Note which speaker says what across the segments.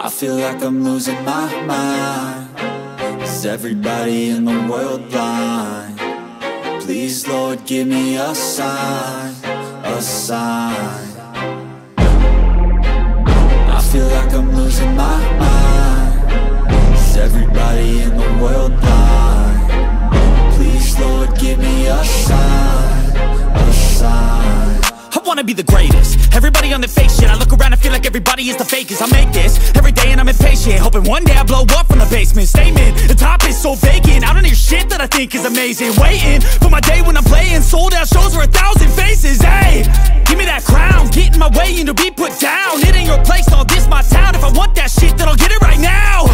Speaker 1: I feel like I'm losing my mind. Is everybody in the world blind? Please, Lord, give me a sign, a sign. I feel like I'm losing my mind. Is everybody in the world blind? Please, Lord, give me a sign, a sign.
Speaker 2: I wanna be the greatest. Everybody on the fake shit. I look around and feel like everybody is the fakest. I make this every day and I'm impatient, hoping one day I blow up from the basement. Statement, the top is so vacant. I don't hear shit that I think is amazing. Waiting for my day when I'm playing sold out shows for 1,000 faces. Hey, give me that crown, get in my way and to be put down. It ain't your place, all this my town. If I want that shit, then I'll get it right now.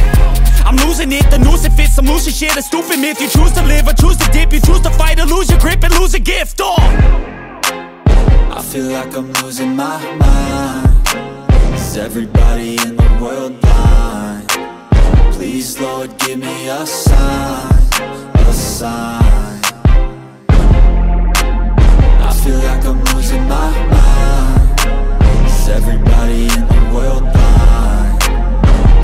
Speaker 2: I'm losing it, the noose it fits. I'm losing shit, a stupid myth. You choose to live or choose to dip. You choose to fight or lose your grip and lose a gift.
Speaker 1: I feel like I'm losing my mind. Is everybody in the world blind? Please, Lord, give me a sign, a sign. I feel like I'm losing my mind. Is everybody in the world blind?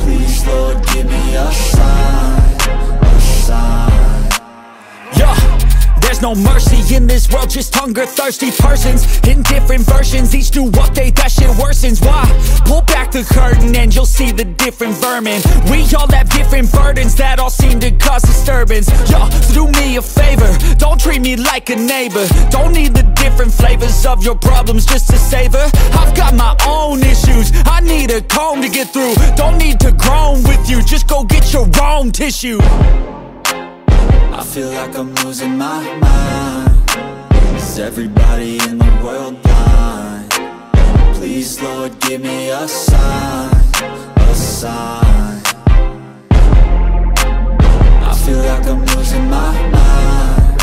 Speaker 1: Please, Lord, give me a sign, a sign.
Speaker 2: Yeah. There's no mercy in this world, just hunger-thirsty persons in different versions. Each new update, that shit worsens. Why? Pull back the curtain and you'll see the different vermin. We all have different burdens that all seem to cause disturbance. Yo, so do me a favor, don't treat me like a neighbor. Don't need the different flavors of your problems just to savor. I've got my own issues, I need a comb to get through. Don't need to groan with you, just go get your own tissue.
Speaker 1: I feel like I'm losing my mind. Is everybody in the world blind? Please, Lord, give me a sign, a sign. I feel like I'm losing my mind.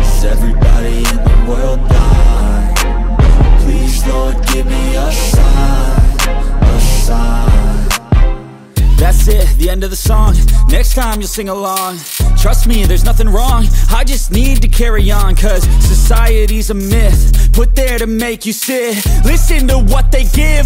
Speaker 1: Is everybody in the world blind? Please, Lord, give me a sign, a sign.
Speaker 2: That's it, the end of the song. Next time you'll sing along. Trust me, there's nothing wrong. I just need to carry on, cause society's a myth put there to make you sit. Listen to what they give